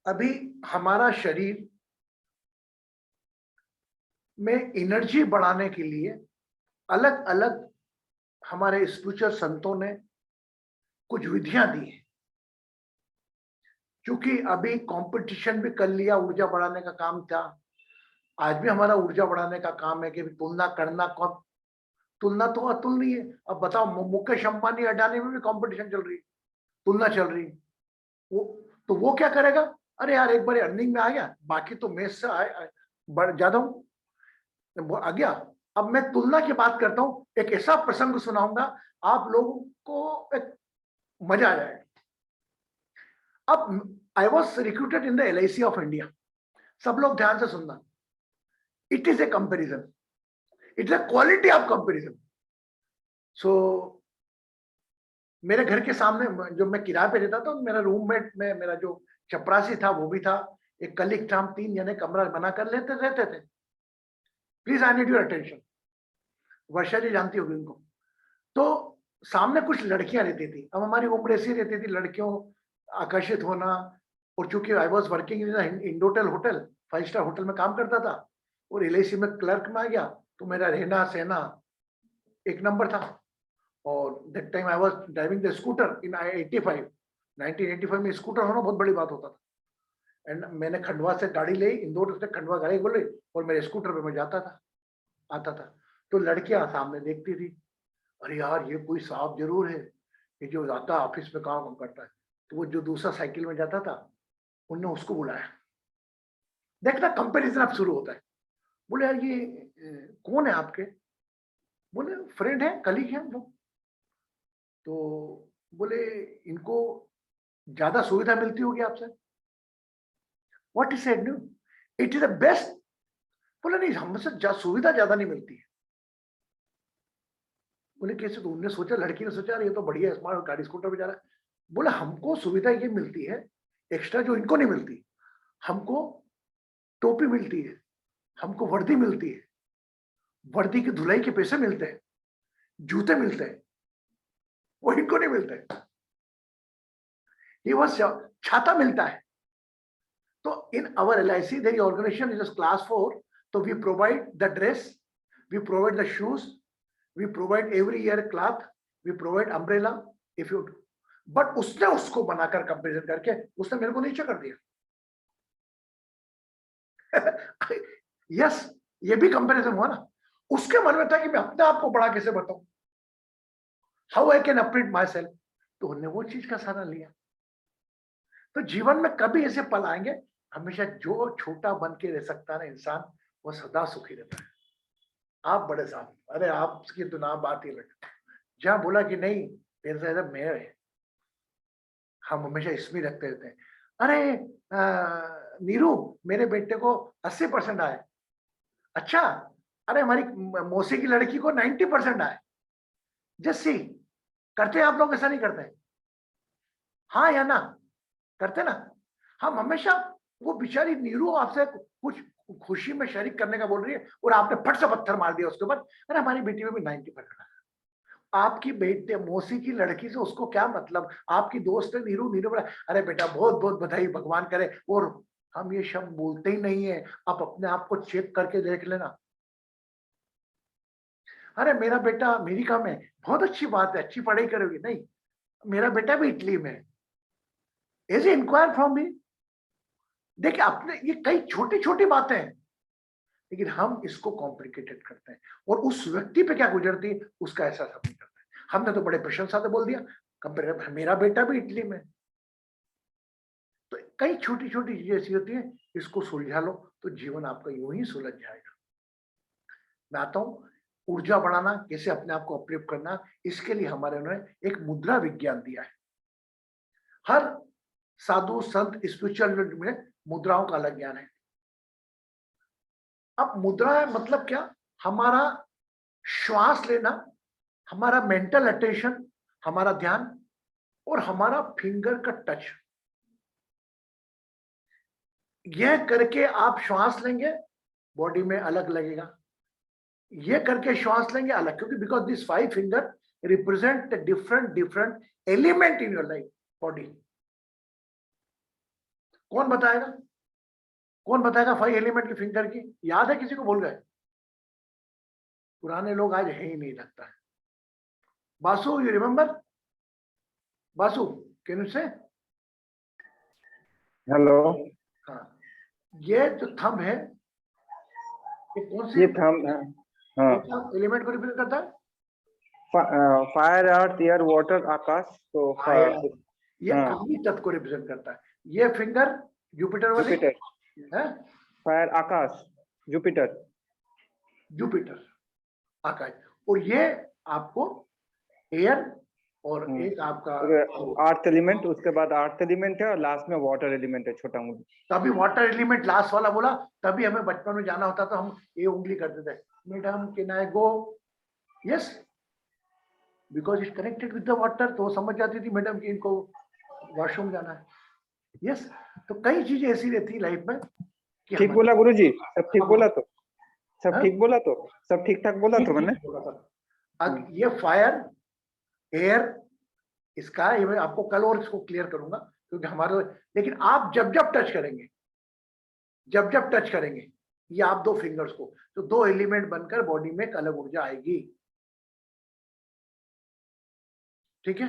अभी हमारा शरीर में एनर्जी बढ़ाने के लिए अलग अलग हमारे स्पिरिचुअल संतों ने कुछ विधियां दी हैं। क्योंकि अभी कंपटीशन भी कर लिया, ऊर्जा बढ़ाने का काम था, आज भी हमारा ऊर्जा बढ़ाने का काम है कि तुलना करना। कौन तुलना तो अतुलनीय है। अब बताओ, मुकेश अंबानी अडानी में भी कंपटीशन चल रही है, तुलना चल रही है। वो क्या करेगा, अरे यार एक बार अर्निंग में आ गया, बाकी तो मेज से बढ़ ज्यादा हूं, आ गया। अब मैं तुलना की बात करता हूं, एक ऐसा प्रसंग सुनाऊंगा, आप लोगों को एक मजा आ जाएगा। अब I was recruited in the LIC of India. सब लोग ध्यान से सुनना, it is a comparison, it's a quality of comparison. So मेरे घर के सामने जो मैं किराए पे रहता था, मेरा रूममेट में मेरा जो चपरासी था वो भी था, एक कलीग था, हम 3 जने कमरा बना कर रहते थे। Please I need your attention, Varsha ji जानती होगी उनको। तो सामने कुछ लड़कियां रहती थी, अब हमारी उम्र ऐसी रहती थी, लड़कियों आकर्षित होना। और चूंकि I was working in Indotel hotel, 5 star hotel में काम करता था, और LIC में क्लर्क में आ गया, तो मेरा रहना सहना एक नंबर था। और that time I was driving the scooter in 1985 में स्कूटर होना बहुत बड़ी बात होता था। एंड मैंने खंडवा से गाड़ी ली, इंदौर से खंडवा गाड़ी बोली, और मेरे स्कूटर पे मैं जाता था आता था। तो लड़कियां सामने देखती थी, अरे यार ये कोई साहब जरूर है, ये जो जाता ऑफिस में काम करता है। तो वो जो दूसरा साइकिल में जाता था, उनने उसको बुलाया। देखना कंपैरिजन अब शुरू होता है। बोले यार ये कौन है आपके? बोले फ्रेंड है, कलीग है हम लोग। तो बोले इनको ज्यादा सुविधा मिलती होगी आपसे। What is said new, it is the best. बोले नहीं, हमसे सुविधा ज्यादा नहीं मिलती है। बोले कैसे? तो उन्होंने सोचा, लड़की ने सोचा, ये तो बढ़िया स्मार्ट गाड़ी स्कूटर पे जा रहा है। बोले हमको सुविधा ये मिलती है एक्स्ट्रा जो इनको नहीं मिलती। हमको टोपी मिलती है, हमको वर्दी मिलती है, वर्दी की धुलाई के पैसे मिलते हैं, जूते मिलते हैं, वो इनको नहीं मिलते। ये वो छाता मिलता है। तो in our LIC there organisation is class 4, तो we provide the dress, we provide the shoes, we provide every year cloth, we provide umbrella if you. But उसने उसको बनाकर कंपेरिजन करके उसने मेरे को नीचे कर दिया। यस, ये भी कंपेरिजन हुआ ना। उसके मन में था कि मैं अपने आप को बड़ा कैसे बताऊं, how I can upgrade my self. तो उन्होंने वो चीज का सहारा लिया। तो जीवन में कभी ऐसे पल आएंगे, हमेशा जो छोटा बन के रह सकता है ना इंसान, वो सदा सुखी रहता है। आप बड़े साहब, अरे आपकी तो ना बात ही लगे। जहां बोला कि नहीं तेरे से ज्यादा मैं है, हम हमेशा इसमें रखते रहते हैं। अरे नीरू, मेरे बेटे को 80% आए। अच्छा, अरे हमारी मौसी की लड़की को 90% आए। जस्सी, करते हैं आप लोग? ऐसा नहीं करते? हाँ या ना? करते ना? हम हमेशा, वो बेचारी नीरू आपसे कुछ खुशी में शरीक करने का बोल रही है, और आपने फट से पत्थर मार दिया उसके ऊपर। अरे हमारी बेटी में भी 90% आया। आपकी बेटे मौसी की लड़की से उसको क्या मतलब? आपकी दोस्त है नीरू, नीरू बोला अरे बेटा बहुत बहुत बधाई, भगवान करे। और हम ये शब्द बोलते ही नहीं है। आप अपने आप को चेक करके देख लेना। अरे मेरा बेटा अमेरिका में, बहुत अच्छी बात है, अच्छी पढ़ाई करोगी। नहीं, मेरा बेटा भी इटली में, as a inquire from me. देखिए अपने ये कई छोटी छोटी बातें हैं, लेकिन हम इसको कॉम्प्लिकेटेड करते हैं और उस व्यक्ति पे क्या गुजरती है उसका एहसास हम नहीं करते। हमने तो बड़े प्रशंसा से बोल दिया कंपेयर, मेरा बेटा भी इटली में। तो कई छोटी छोटी चीजें ऐसी होती है, इसको सुलझा लो तो जीवन आपका यूं ही सुलझ जाएगा। मैं आता हूं ऊर्जा बढ़ाना, कैसे अपने आप को अपलिफ्ट करना, इसके लिए हमारे उन्होंने एक मुद्रा विज्ञान दिया है। हर साधु संत स्पिरिचुअल में मुद्राओं का अलग ज्ञान है। अब मुद्रा मतलब क्या, हमारा श्वास लेना, हमारा मेंटल अटेंशन, हमारा ध्यान और हमारा फिंगर का टच। यह करके आप श्वास लेंगे बॉडी में अलग लगेगा, ये करके श्वास लेंगे अलग, क्योंकि because this 5 finger represent different element in your life body. कौन बताएगा 5 एलिमेंट की फिंगर की? याद है किसी को? भूल गए? पुराने लोग आज है ही नहीं लगता है। Basu, you remember? Basu, can you से? हेलो। हाँ, ये जो थंब है ये कौन सी ये थंब है, हाँ। एलिमेंट को रिप्रेजेंट करता है? फायर, अर्थ, एयर, वाटर, आकाश। तो ये हाँ। अग्नि तत्व को रिप्रेजेंट करता है। ये फिंगर जुपिटर वाली जुपिटर है, फायर, आकाश, जुपिटर जुपिटर आकाश। और ये आपको एयर और एक आपका अर्थ एलिमेंट, उसके बाद अर्थ एलिमेंट है और लास्ट में वाटर एलिमेंट है, छोटा उंगली। तभी वाटर एलिमेंट लास्ट वाला बोला, तभी हमें बचपन में जाना होता तो हम ये उंगली करते थे, madam can I go, yes, because it connected with the water. तो वो समझ जाती थी मैडम कि इनको वॉशरूम जाना है, यस। तो कई चीजें ऐसी रहती लाइफ में कि ठीक बोला गुरुजी? सब ठीक बोला तो? सब हाँ? ठीक बोला तो? सब ठीक ठाक बोला तो मैंने? अब ये फायर, एयर, इसका ये मैं आपको कल और इसको क्लियर करूंगा, क्योंकि हमारे, लेकिन आप जब जब टच करेंगे, ये आप 2 फिंगर्स को, तो 2 एलिमेंट बनकर बॉडी में एक अलग ऊर्जा आएगी। ठीक है?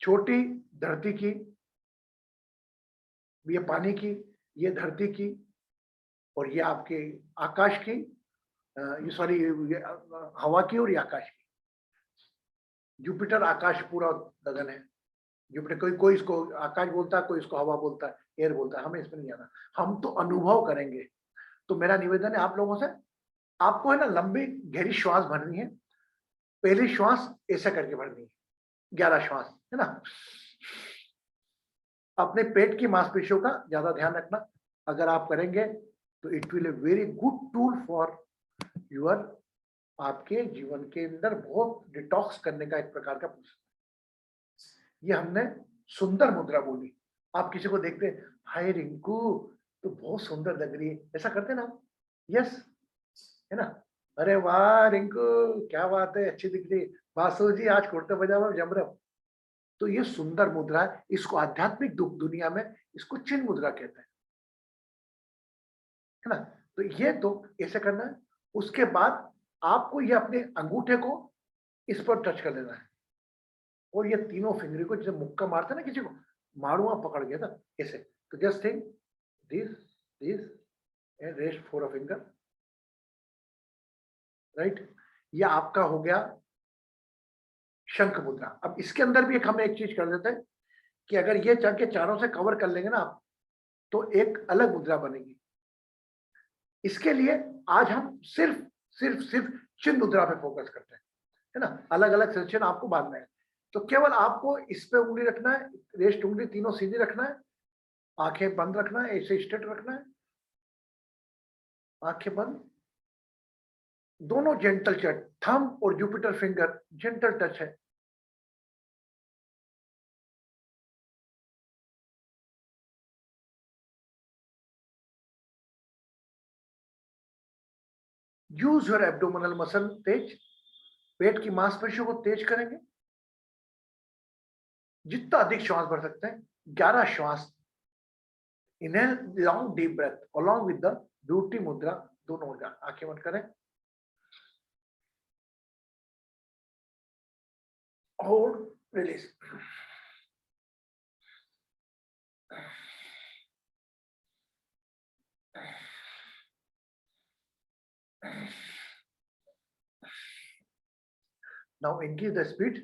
छोटी धरती की, ये पानी की, ये धरती की, और ये आपके आकाश की, ये सॉरी हवा की, और ये आकाश की। जुपिटर आकाश पूरा गगन है। जुपिटर कोई इसको आकाश बोलता है, कोई इसको हवा बोलता है, एयर बोलता है, हमें इसमें नहीं जाना, हम तो अनुभव करेंगे। तो मेरा निवेदन है आप लोगों से, आपको है ना लंबी गहरी श्वास भरनी है। पहली श्वास ऐसा करके भरनी है, 11 श्वास, है ना। अपने पेट की मांसपेशियों का ज्यादा ध्यान रखना, अगर आप करेंगे तो it will a very good tool for your, आपके जीवन के अंदर बहुत डिटॉक्स करने का एक प्रकार का प्रोसेस। ये हमने सुंदर मुद्रा बोली। आप किसी को देखते हैं, हाय रिंकू तो बहुत सुंदर लग रही है, ऐसा करते ना? यस, है ना? अरे वाह रिंकू क्या बात है, अच्छी दिख रही है, बासु जी आज कुर्ते पजामा जम रहे हो। तो ये सुंदर मुद्रा है, इसको आध्यात्मिक दुनिया में इसको चिन्ह मुद्रा कहते हैं, है ना। तो ये तो ऐसे करना है। उसके बाद आपको ये अपने अंगूठे को इस पर टच कर लेना है, और ये तीनों फिंगर को, जैसे मुक्का मारते ना किसी को, मारूंगा पकड़ गया था ऐसे, तो just think this and rest for a finger, right. ये आपका हो गया शंख मुद्रा। अब इसके अंदर भी हम एक चीज कर देते हैं कि अगर ये के चारों से कवर कर लेंगे ना आप, तो एक अलग मुद्रा बनेगी। इसके लिए आज हम सिर्फ चिन्ह मुद्रा पे फोकस करते हैं, है ना। अलग अलग सेक्शन आपको बांधना है, तो केवल आपको इस पे उंगली रखना है, रेस्ट उंगली तीनों सीधी रखना है, आंखें बंद रखना है, ऐसे स्ट्रेट रखना है, आंखें बंद, दोनों जेंटल टच, थंब और जुपिटर फिंगर जेंटल टच है। यूज योर एब्डोमिनल मसल, तेज, पेट की मांसपेशियों को तेज करेंगे, जितना अधिक श्वास भर सकते हैं। 11 श्वास, inhale long deep breath along with the beauty मुद्रा, दोनों हो जाए। आंखें बंद करें और release. Now increase the speed.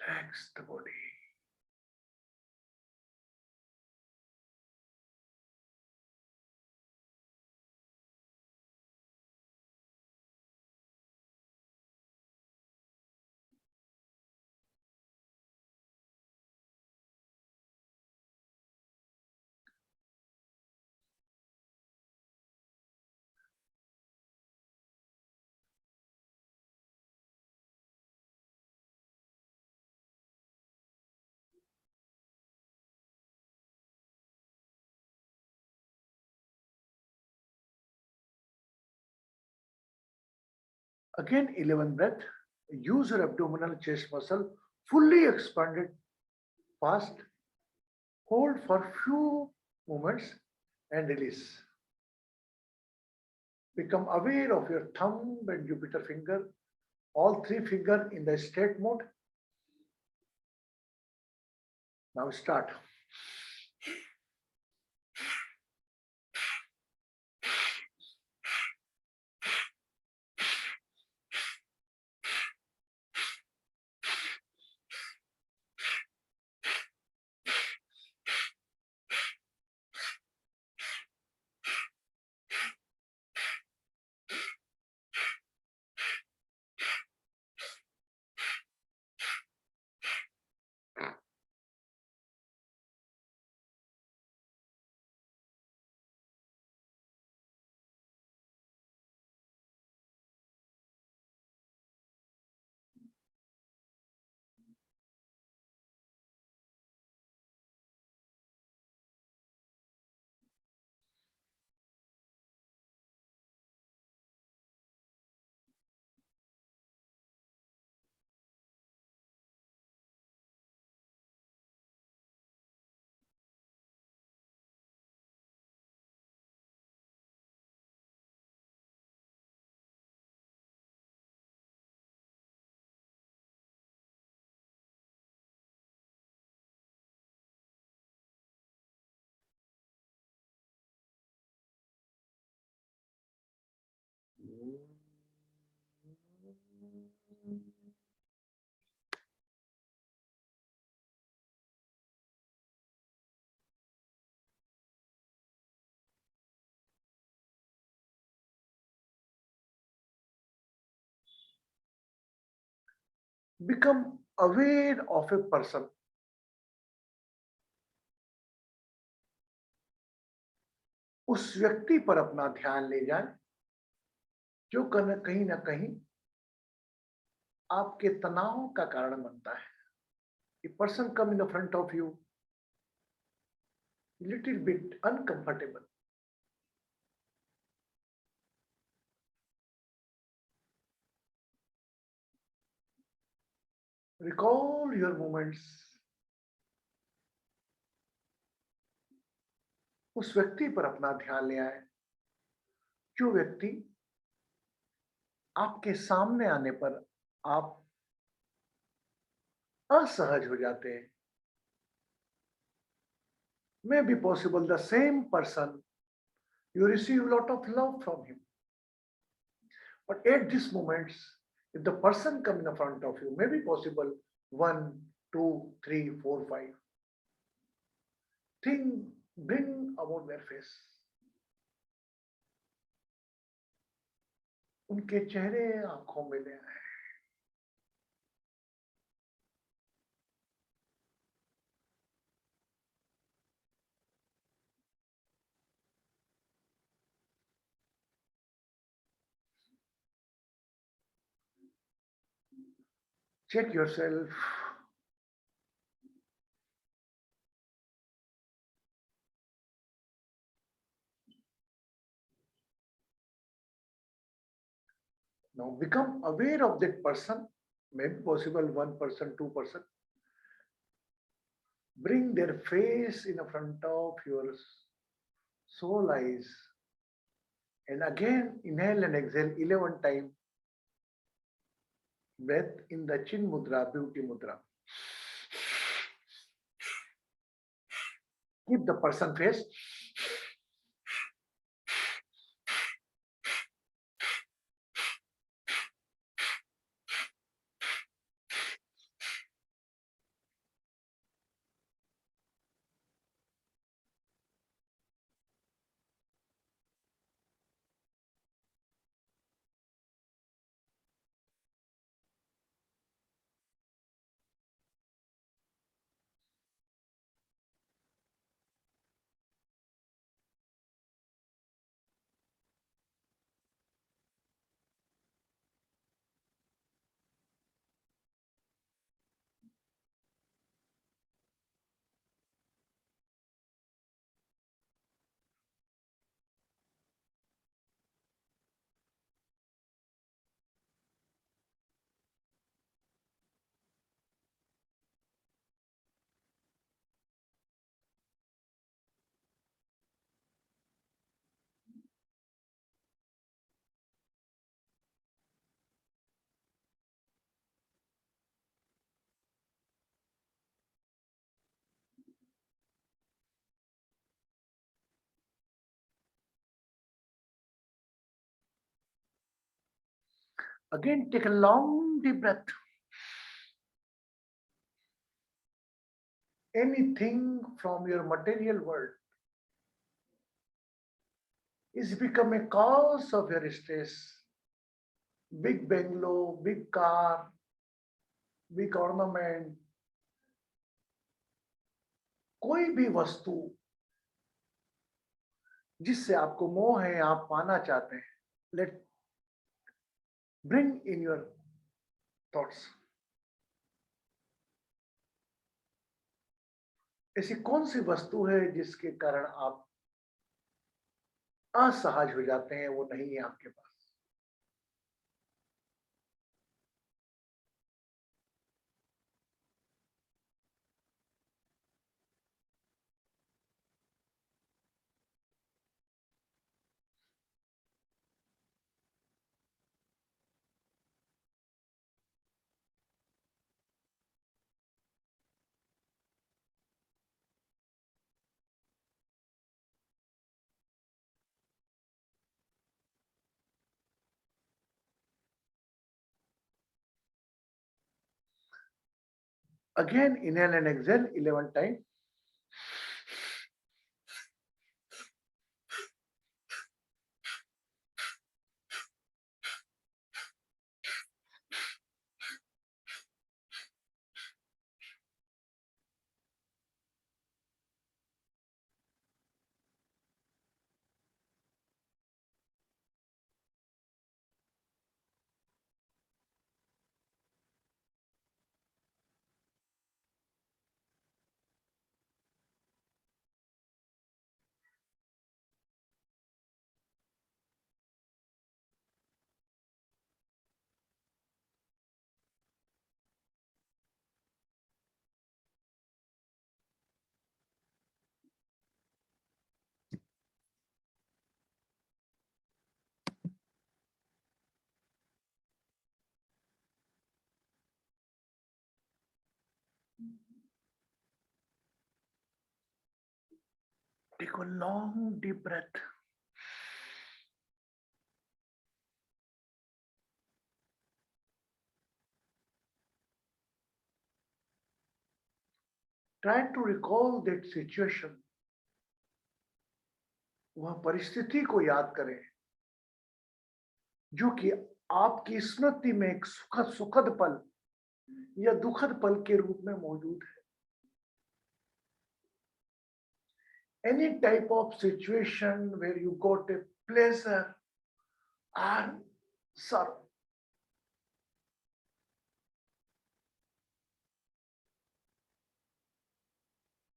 Relax the body. Again, 11 breath. Use your abdominal chest muscle fully expanded, fast. Hold for few moments and release. Become aware of your thumb and Jupiter finger, all three fingers in the straight mode. Now start. Become aware of a person. उस व्यक्ति पर अपना ध्यान ले जाए जो कहीं ना कहीं आपके तनाव का कारण बनता है. A person come in the front of you, little bit uncomfortable. Recall your moments. उस व्यक्ति पर अपना ध्यान ले आए जो व्यक्ति आपके सामने आने पर आप असहज हो जाते हैं. May be possible the same person you receive a lot of love from him, but at this moments if the person come in front of you, may be possible 1, 2, 3, 4, 5 thing bring about their face. उनके चेहरे आंखों में ले आए. check yourself. Now become aware of that person, maybe possible 1%, 2%. Bring their face in front of your soul eyes. And again, inhale and exhale 11 times. Breath in the chin mudra, beauty mudra. Keep the person face. Again, take a long deep breath. Anything from your material world is become a cause of your stress. Big bungalow, big car, big ornament, कोई भी वस्तु जिससे आपको मोह है, आप पाना चाहते हैं, let bring in your thoughts. ऐसी कौन सी वस्तु है जिसके कारण आप असहज हो जाते हैं, वो नहीं है आपके पास. Again, inhale and exhale 11 times. Take a long deep breath. Try to recall that situation. वह परिस्थिति को याद करें जो कि आपकी स्मृति में एक सुखद पल या दुखद पल के रूप में मौजूद है. Any type of situation where you got a pleasure or sorrow.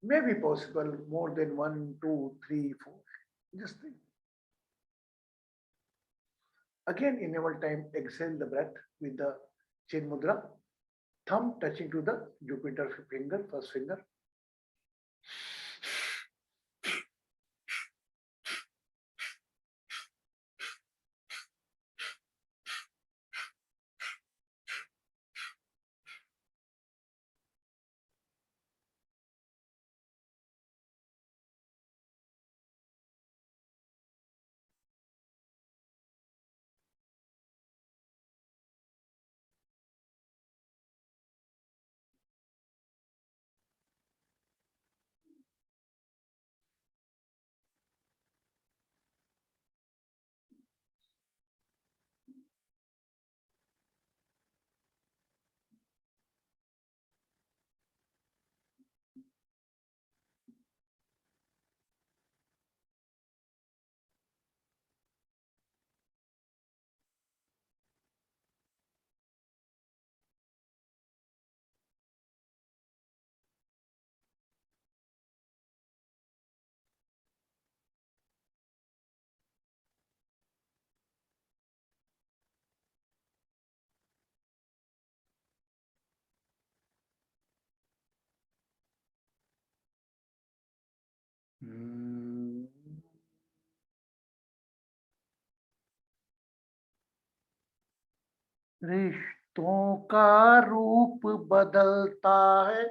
May be possible more than 1, 2, 3, 4. Just think. Again, inhale time, exhale the breath with the chin mudra, thumb touching to the Jupiter finger, first finger. रिश्तों का रूप बदलता है,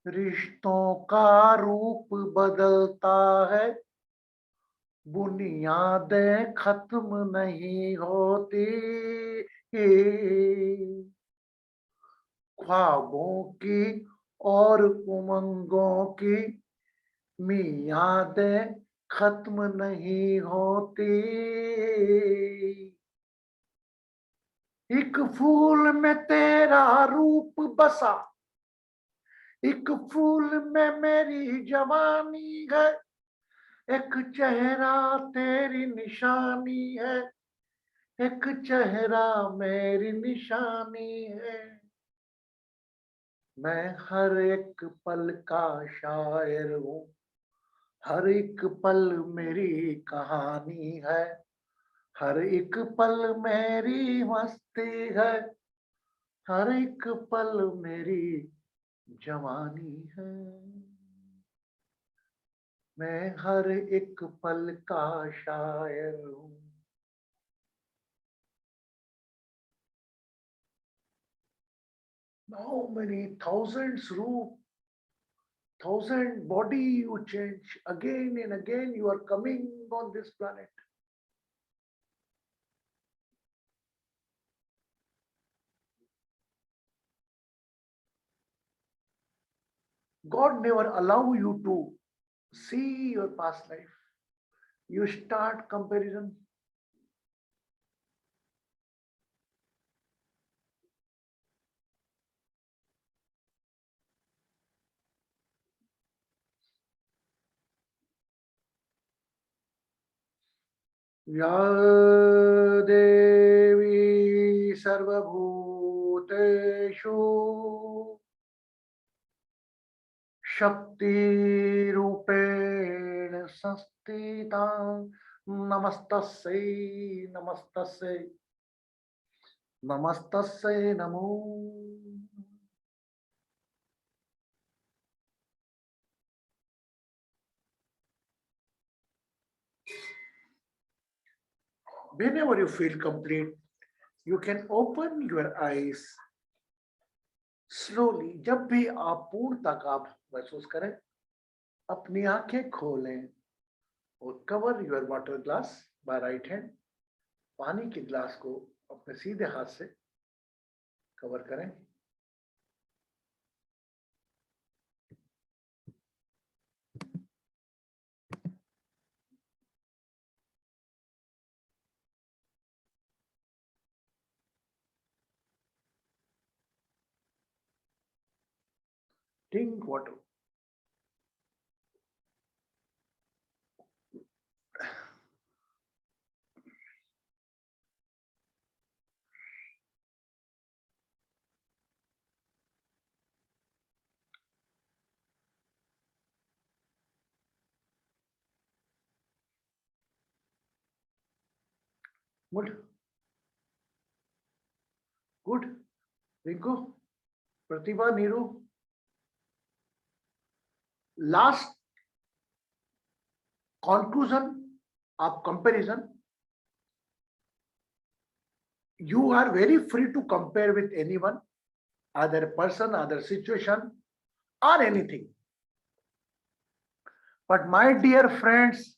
रिश्तों का रूप बदलता है, बुनियादें खत्म नहीं होती, ख्वाबों की और उमंगों की मियादें खत्म नहीं होती। एक फूल में तेरा रूप बसा, एक फूल में मेरी जवानी है, एक चेहरा तेरी निशानी है, एक चेहरा मेरी निशानी है। मैं हर एक पल का शायर हूँ, हर एक पल मेरी कहानी है, हर एक पल मेरी मस्ती है, हर एक पल मेरी जवानी है। मैं हर एक पल का शायर हूँ। How many thousands root, thousand body you change again and again, you are coming on this planet. God never allow you to see your past life. You start comparison. या देवी सर्वभूतेषु शक्तिरूपेण संस्थिता, नमस्तस्यै नमस्तस्यै नमस्तस्यै नमो। Whenever you feel complete, you can open your eyes slowly. जब भी आप पूर्णता का आप महसूस करें, अपनी आंखें खोलें और cover your water glass by right hand. पानी के ग्लास को अपने सीधे हाथ से कवर करें। Drink water. Good good. Rinku, Pratibha, Neeru, last conclusion of comparison. You are very free to compare with anyone, other person, other situation, or anything. But my dear friends,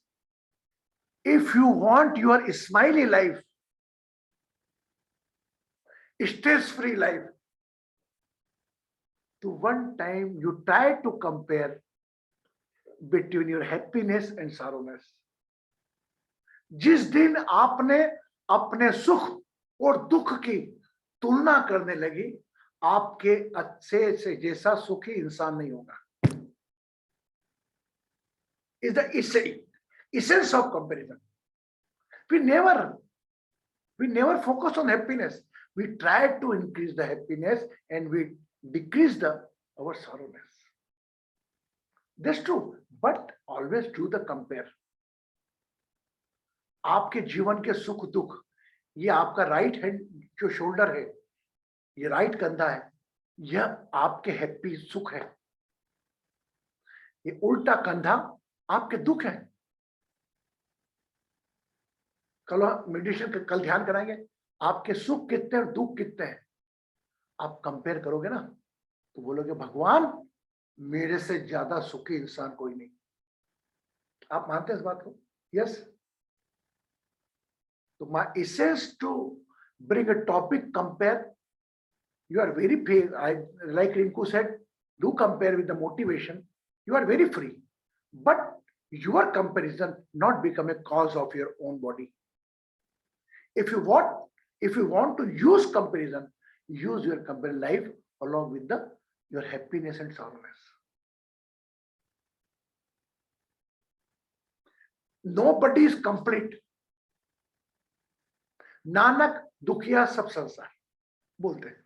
if you want your smiley life, stress-free life, to one time you try to compare between your happiness and sorrowness. जिस दिन आपने अपने सुख और दुख की तुलना करने लगी, आपके अच्छे से जैसा सुखी इंसान नहीं होगा। Is the essence of comparison. We never focus on happiness. We try to increase the happiness and we decrease our sorrowness. That's true, but always do the compare. आपके जीवन के सुख दुख, ये आपका राइट हैंड जो शोल्डर है, ये राइट कंधा है, यह आपके हैप्पी सुख है। ये उल्टा कंधा आपके दुख है। कल मेडिटेशन कल ध्यान कराएंगे, आपके सुख कितने और दुख कितने हैं। आप कंपेयर करोगे ना तो बोलोगे भगवान मेरे से ज्यादा सुखी इंसान कोई नहीं। आप मानते हैं इस बात को? Yes. So my essence to bring a topic compare. You are very free. Like Rinku said, do compare with the motivation. You are very free, but your comparison not become a cause of your own body. If you want to use comparison, use your comparison life along with your happiness and sorrowness. Nobody is complete. Nanak दुखिया सब संसार बोलते हैं।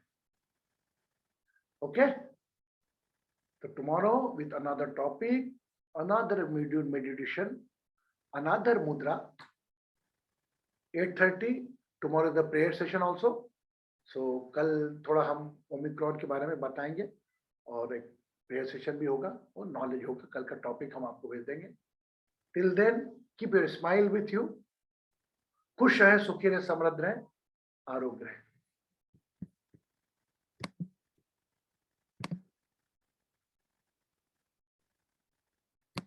Okay? So tomorrow with another topic, another meditation, another mudra. 8:30. Tomorrow the prayer session also. So कल थोड़ा हम ओमिक्रॉन के बारे में बताएंगे और एक प्रेयर सेशन भी होगा और नॉलेज होगा। कल का टॉपिक हम आपको भेज देंगे। Till then, keep your smile with you. खुश रहे, सुखी रहे, समृद्ध रहे, आरोग्य रहे।